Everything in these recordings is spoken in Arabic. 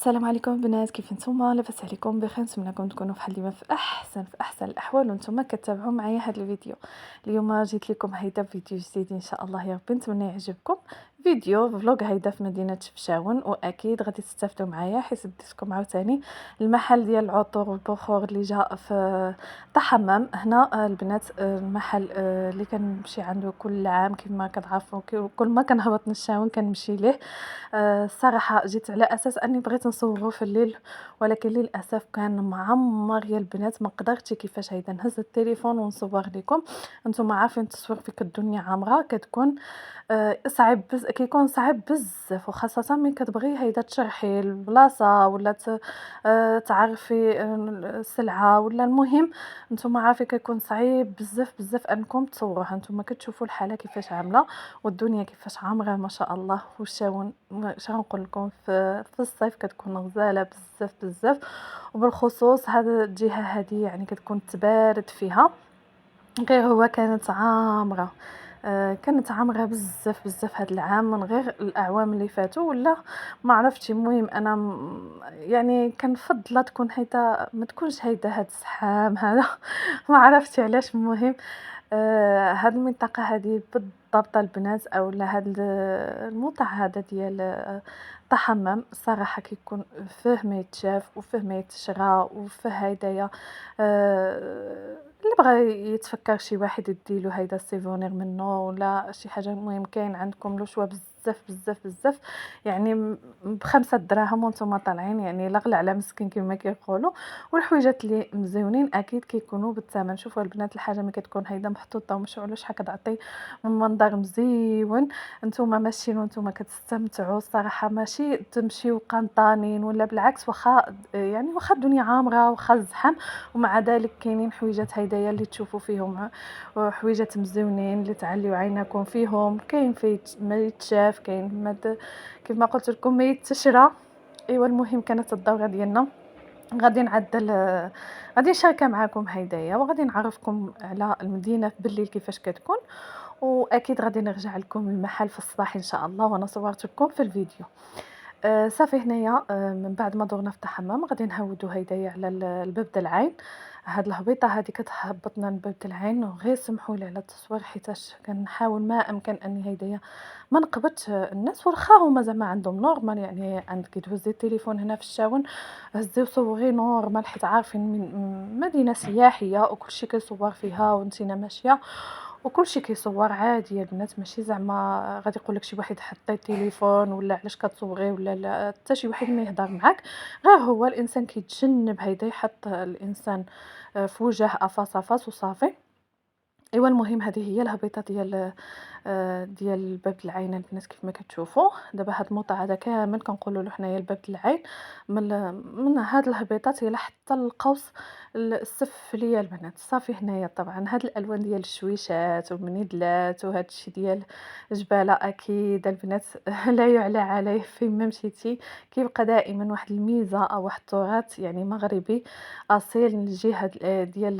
السلام عليكم بنات، كيف نتوما؟ لاباس عليكم بخير؟ نتمنىكم تكونوا بحال ديما في احسن الاحوال وانتم كتابعوا معايا هذا الفيديو. اليوم جيت لكم هيدا فيديو جديد ان شاء الله يا ربي، نتمنى يعجبكم. فيديو فلوق هيدا في مدينه فشاون، واكيد غادي تستافدوا معايا حيت بديت لكم عاوتاني المحل ديال العطور والبخور اللي جاء في طحمام هنا. البنات، المحل اللي كنمشي عنده كل عام كما كتعرفوا، كل ما كنهبط نشاون كنمشي ليه. الصراحة جيت على أساس أني بغيت نصوّره في الليل، ولكن للأسف كان معمّر يا البنات، ما قدرتش كيفاش هيدا نهز التليفون ونصور ليكم. نتوما عارفين التصوير في الدنيا عامرة كتكون صعيب كيكون صعيب بزاف، وخاصة ملي كتبغي هيدا تشرحي البلاصة ولا تعرفي السلعة، ولا المهم نتوما عارفين كيكون صعيب بزاف أنكم تصوروها. نتوما كتشوفوا الحالة كيفاش عاملة والدنيا كيفاش عامرة ما شاء الله. والشاون اش غنقول لكم، في الصيف كتكون غزاله بزاف، وبالخصوص هاد الجهه هذه يعني كتكون تبارد فيها. غير هو كانت عامره بزاف هاد العام من غير الاعوام اللي فاتوا، ولا ما عرفتش. المهم انا يعني كنفضل تكون هيدا، ما تكونش هيدا هاد الزحام هذا ما عرفتش علاش. المهم هاد المنطقة هادي بالضبط البنات، أولا هاد الموطع هذا ديال طحمام، الصراحة كيكون فيه ما يتشاف وفيه ما يتشرى وفيه هدايا. اللي بغى يتفكر شي واحد يديلو هيدا السيفونير منه ولا شي حاجة. المهم كاين عندكم لو شوا بزاف، يعني ب5 دراهم وانتم طالعين، يعني لا غلا على مسكين كما كيقولوا. والحويجات اللي مزيونين اكيد كيكونوا بالثمن. شوفوا البنات، الحاجه ملي كتكون هيدا محطوطه ومشعوله شحال كتعطي من منظر مزيون. نتوما ماشيين وانتوما كتستمتعوا الصراحه، ماشي تمشيو قنطانين ولا بالعكس. واخا الدنيا عامره واخا الزحام، ومع ذلك كاينين حويجات هيدايا اللي تشوفوا فيهم حويجات مزيونين اللي تعليو عيناكم فيهم. كاين ما يتشاف، كاين كيف ما قلت لكم ما يتشرى. ايوا المهم كانت الدوره ديالنا غادي نعدل، غادي نشاركها معكم هيدايا، وغادي نعرفكم على المدينه بالليل كيفاش كتكون. واكيد غادي نرجع لكم المحل في الصباح ان شاء الله، وانا صورت لكم في الفيديو. صافي هنايا، من بعد ما درنا في الحمام غادي نهودو هيدايا على الباب د العين. هاد الهبيطه هادي كتهبطنا لباب د العين، وغير سمحوا لي على التصوير حيتاش كنحاول ما امكن اني هيدايا ما نقبضش الناس، واخا هما زعما عندهم نورمال. يعني عندك تهزي التليفون هنا في الشاون، هزي وصوري نورمال، حيت عارفين من مدينه سياحيه وكلشي كيصور فيها وانتينا ماشيه وكلشي كيصور عادي يا البنات. ماشي زعما غادي يقول لك شي واحد حطي التليفون ولا علاش كتصوري ولا لا، حتى شي واحد ما يهضر معاك. غير هو الانسان كيتجنب هيدا، يحط الانسان في وجه افاس وصافي. ايوا المهم هذه هي الهبيطه ديال باب العين البنات. كيف ما كتشوفوا دابا هاد الموطع هذا كامل كنقولوا له حنايا الباب العين. من هاد الهبيطات الى حتى القوس السفليه البنات. صافي هنايا طبعا هاد الالوان ديال الشويشات والمنيدلات وهاد الشيء ديال جباله اكيد البنات لا يعلى عليه. فين ما مشيتي كيبقى دائما واحد الميزه او واحد التراث يعني مغربي اصيل من الجهه ديال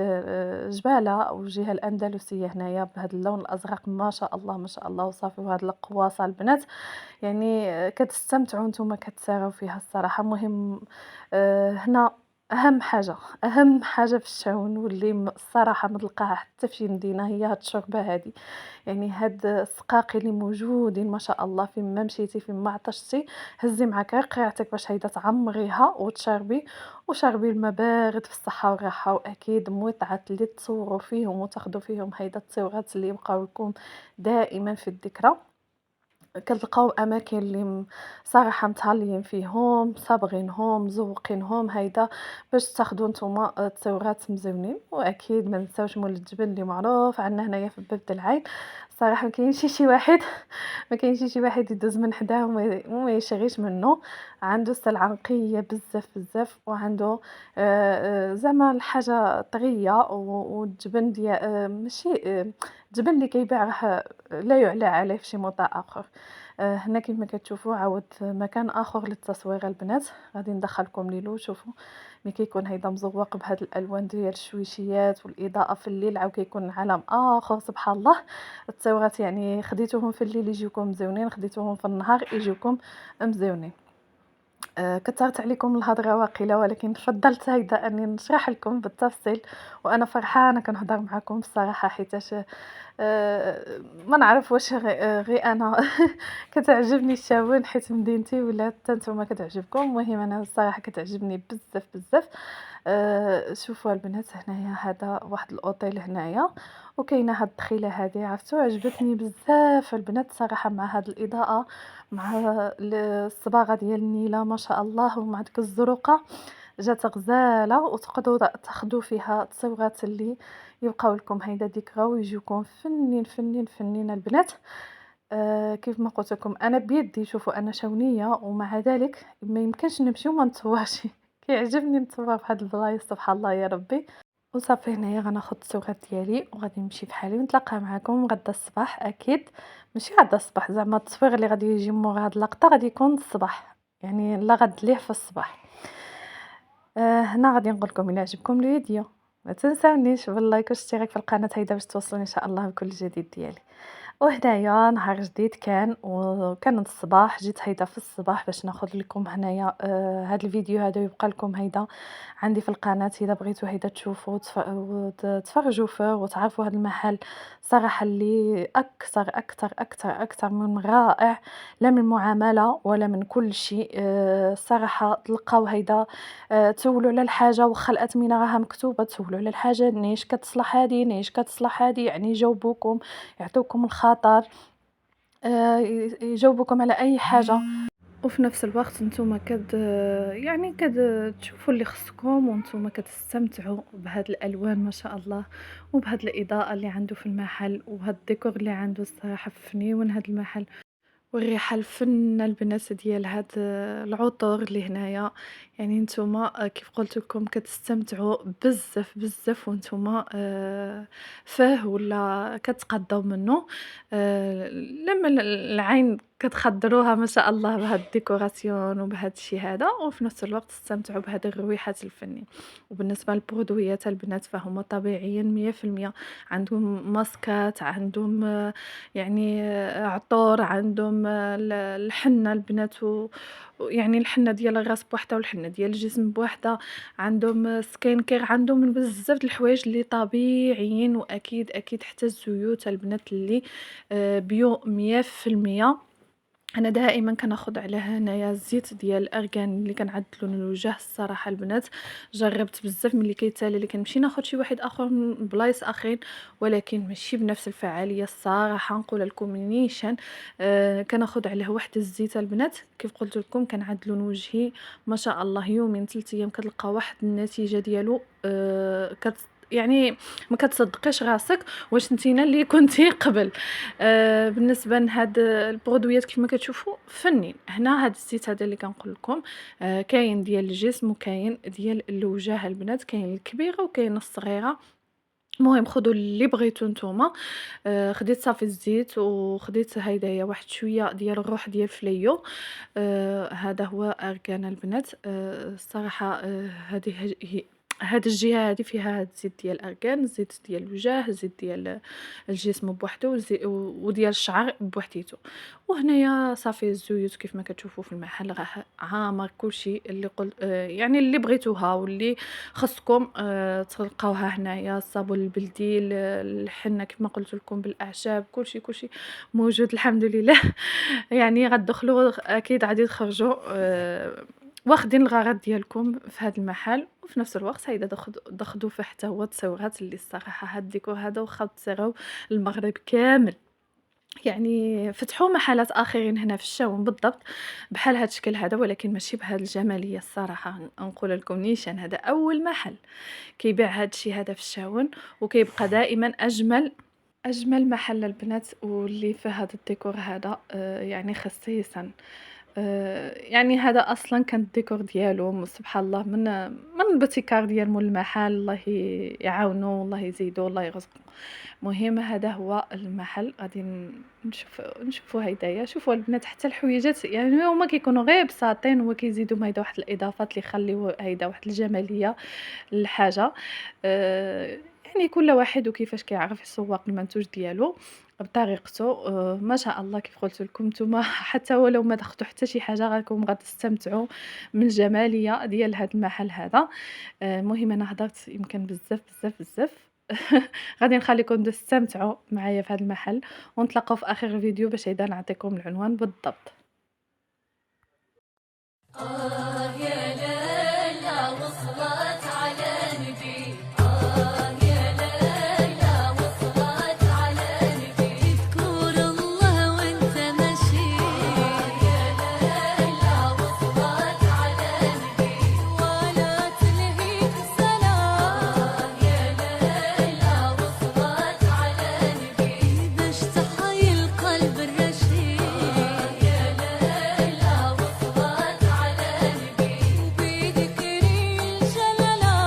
جباله او الجهه الاندلسيه. هنايا بهذا اللون الازرق ما شاء الله ما شاء الله. وصافي وهاد القواصه البنات، يعني كتستمتعوا نتوما كتساراو فيها الصراحه. مهم هنا اهم حاجه في الشاون، واللي الصراحه ما تلقاها حتى في شي مدينه، هي هاد الشوربه هادي. يعني هاد السقاقي اللي موجودين ما شاء الله، فين ما مشيتي فين ما عطشتي هزي معاك غير قرعتك باش هيدا تعمريها وتشربي. وشربي الماء بارد في الصحه والراحه. واكيد موطعات اللي تصوروا فيهم وتاخذوا فيهم هيدا التصويرات اللي يبقاو لكم دائما في الذكرى. كتلقاو اماكن اللي صراحه متهليين فيهم، صابغينهم مزوقينهم هيدا باش تاخذوا نتوما تصورات مزيونين. واكيد ما نساوش مول الجبل اللي معروف عندنا هنايا في باب العين. صراحه ما كاينش شي واحد ما كاينش شي واحد يدوز من حداه وما يشريش منه. عنده السلعه نقيه بزاف، وعنده زعما الحاجه طريه. والجبن ديال ماشي الجبن اللي كيبيع لا يعلى عليه في شي موطع اخر. هنا كيما كتشوفوا عاود مكان اخر للتصوير البنات. غادي ندخلكم ليلو. شوفوا ملي كيكون هيدا مزوق بهاد الالوان ديال الشويشيات والاضاءه في الليل، عاود كيكون عالم اخر سبحان الله. التصويرات يعني خديتوهم في الليل يجيوكم مزيونين، خديتوهم في النهار يجيوكم مزيونين. كثرت عليكم الهضرة واقيلا، ولكن فضّلت هيدا أني نشرح لكم بالتفصيل، وأنا فرحانة كنهضر معاكم بصراحة حيتاش ما نعرف واش غير أنا كتعجبني الشاون حيت مدينتي ولا حتى نتوما كتعجبكم. المهم أنا الصراحة كتعجبني بزاف بزاف. شوفوا البنات هنايا هذا واحد الأوتيل هنايا، وكاينة هاد الدخيلة هادي عرفتو عجبتني بزاف البنات صراحة، مع هاد الإضاءة، مع الصباغة ديال النيلة ما شاء الله، ومع ديك الزروقة جات غزالة، وتقدروا تاخدوا فيها تصويرات اللي يبقاو لكم هيدا ذكرى ويجيوكم فنين فنين فنين البنات. كيف ما قلت لكم أنا بيدي، شوفوا أنا شونية ومع ذلك ما يمكنش نمشي وما نتصورش كيعجبني نتصور في هاد البلايص سبحان الله يا ربي. وصافي هنايا غناخد الصورات ديالي وغادي نمشي بحالي ونتلاقى معكم غدا الصباح اكيد. ماشي غدا الصباح زعما التصوير اللي غادي يجي مور هاد اللقطه غادي يكون الصباح، يعني لا غد ليه في الصباح. هنا غادي نقول لكم الى عجبكم الفيديو ما تنساونيش باللايك والاشتراك في القناه هيدا باش توصلوا ان شاء الله بكل جديد ديالي. وهنايا نهار جديد كان، وكان الصباح جيت هيدا في الصباح باش ناخذ لكم هنايا هاد الفيديو هذا يبقى لكم هيدا عندي في القناة إذا بغيتوا هيدا تشوفوا وتتفرجوا فيه وتعرفوا هاد المحل صراحة اللي أكثر أكثر أكثر أكثر من رائع، لا من المعاملة ولا من كل شيء. الصراحة تلقاو هيدا تسولوا على الحاجة وخا الأثمنة راها مكتوبة، تسولوا على الحاجة نيش كتصلح هادي نيش كتصلح هادي، يعني يجاوبوكم يعطوكم الخاطر، يجاوبوكم على أي حاجة، وفي نفس الوقت نتوما يعني تشوفوا اللي خصكم وانتوما كتستمتعوا بهاد الالوان ما شاء الله، وبهاد الاضاءه اللي عنده في المحل، وبهاد الديكور اللي عنده الصراحه فنيون هاد المحل، والريحة الفنة البنات ديال هاد العطور اللي هنايا. يعني نتوما كيف قلت لكم كتستمتعوا بزاف بزاف وانتوما فيه ولا كتقضاو منه. لما العين كتخضروها ما شاء الله بهاد الديكوراسيون وبهاد الشيء هذا، وفي نفس الوقت تستمتعوا بهاد الرويحات الفنية. وبالنسبة للبرودويات البنات فهما طبيعيين 100%، عندهم ماسكات، عندهم يعني عطور، عندهم الحنة البنات ويعني الحنة ديال الراس بوحدها والحنة ديال الجسم بوحدها، عندهم سكين كير، عندهم بزاف د الحوايج اللي طبيعيين، واكيد اكيد حتى الزيوت البنات اللي بيو 100%. انا دائما كناخذ على هنايا الزيت ديال الارغان اللي كنعدلو للوجه. الصراحه البنات جربت بزاف ملي كيتالي اللي كنمشي ناخذ شي واحد اخر من بلايص اخرين، ولكن ماشي بنفس الفعاليه الصراحه نقول لكم نيشان. كناخذ عليه واحد الزيت البنات كيف قلت لكم كنعدلو وجهي ما شاء الله يومين 3 ايام كتلقى واحد النتيجه ديالو يعني ما كتصدقيش راسك واش نتينا اللي كنتي قبل. بالنسبه لهاد البرودويات كيف ما كتشوفوا فنين. هنا هاد الزيت هذا اللي كنقول لكم كاين ديال الجسم وكاين ديال الوجه البنات، كاين الكبيره وكاين الصغيره. المهم خذوا اللي بغيتو نتوما. خديت صافي الزيت وخديت هيدايا واحد شويه ديال الروح ديال فليو. هذا هو اركان البنات. الصراحه هذه هاد الجهه هذه فيها هاد الزيت ديال الاركان، زيت ديال الوجه، زيت ديال الجسم بوحدو، وديال الشعر بوحديتو. وهنايا صافي الزيوت كيف ما كتشوفوا في المحل راه عامر كلشي اللي قلت يعني اللي بغيتوها واللي خصكم تلقاوها هنايا. الصابون البلدي، الحنه كيف ما قلت لكم بالاعشاب، كلشي كلشي موجود الحمد لله. يعني غتدخلوا اكيد غادي تخرجوا واخدين الغرض ديالكم في هذا المحل، وفي نفس الوقت هيدا دخدوا فيه حتى هو تصويرات اللي الصراحه هاد الديكور هذا واخا تصيروا المغرب كامل. يعني فتحوا محلات اخرين هنا في الشاون بالضبط بحال هاد الشكل هذا، ولكن ماشي بهاد الجماليه الصراحه. نقول لكم نيشان هذا اول محل كيبيع هاد الشيء هذا في الشاون، وكيبقى دائما اجمل محل البنات واللي فيه هذا الديكور هذا يعني خصيصا. يعني هذا اصلا كان الديكور ديالو سبحان الله من الابتكار ديال مول المحل. الله يعاونو والله يزيدو الله يرزقو. مهم هذا هو المحل غادي نشوفوا هيدايا. شوفوا البنات حتى الحويجات يعني هما كيكونوا غير بساطين، هو كيزيدوا هيدا واحد الاضافات اللي يخليو هيدا واحد الجماليه للحاجه. يعني كل واحد وكيفاش كيعرف يسوق المنتوج ديالو بطريقته. ما شاء الله كيف قلت لكم نتوما حتى ولو ما دخلتوا حتى شي حاجه راكم غتستمتعوا من الجماليه ديال هذا المحل هذا. المهم انا هضرت يمكن بزاف بزاف بزاف. غادي نخليكم تستمتعوا معايا في هذا المحل، ونتلاقاو في اخر الفيديو باش عيدا نعطيكم العنوان بالضبط. يا ليلى وصلت على نبي، يا ليلى وصلت على نبي، اذكر الله وانت ماشي، يا ليلى وصلت على نبي، ولا تلهيك سلام، يا ليلى وصلت على نبي، باش تحيي القلب الرشيد، يا ليلى وصلت على نبي، وبذكري الجلالة،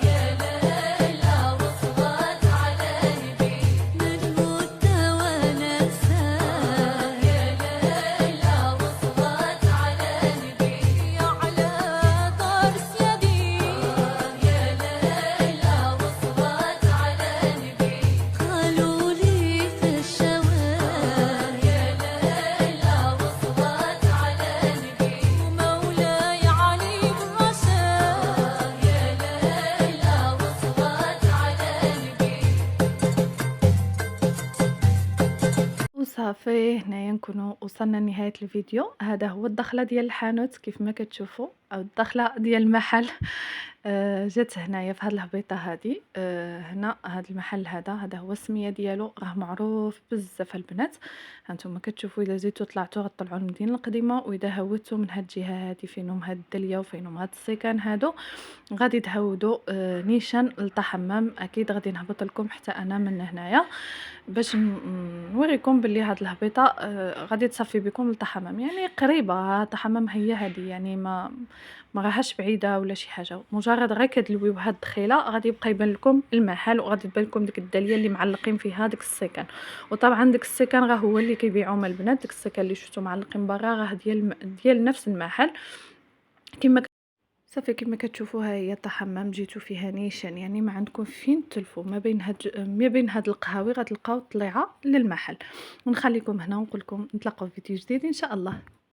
يا ليلى وصلت على نبي، نجمود ونساه، يا ليلى وصلت على نبي، يا على طرس يدي، يا ليلى وصلت على نبي، قالوا لي في الشوارع، يا ليلى وصلت على نبي، ومولاي علي بالرشاد، يا ليلى وصلت على نبي. وصافي هنايا نكونوا وصلنا لنهايه الفيديو. هذا هو الدخله ديال الحانوت كيف ما كتشوفوا، او الدخله ديال المحل. جات هنايا في هاد الهبيطه هادي. هنا هاد المحل هذا هو السميه ديالو، راه معروف بزاف البنات. هانتوما كتشوفوا الا زيدتوا طلعتوا غطلعوا المدينه القديمه، واذا هوتوا من هاد الجهه هادي فينهم هاد الدليه وفينهم هاد السيكان هادو غادي تهودوا نيشان للطحمام. اكيد غادي نهبط لكم حتى انا من هنايا باش نوريكم باللي هاد الهبيطه غادي تصفي بكم للطحمام، يعني قريبه. الطحمام هي هذه، يعني ما راهاش بعيده ولا شي حاجه، مجرد غير كدلويو هاد الدخيله غادي يبقى يبان لكم المحل، وغادي تبان لكم ديك الداليه اللي معلقين فيها داك السيكان. وطبعا داك السيكان راه هو اللي كيبيعوا مع البنات. داك السيكان اللي شفتو معلقين برا راه ديال نفس المحل. كما صافي كما كتشوفوا ها هي الطحمام جيتو فيها نيشان، يعني ما عندكم فين تلفوا ما بين هاد القهاوي غتلقاو طليعه للمحل. ونخليكم هنا ونقول لكم نتلاقاو في فيديو جديد ان شاء الله.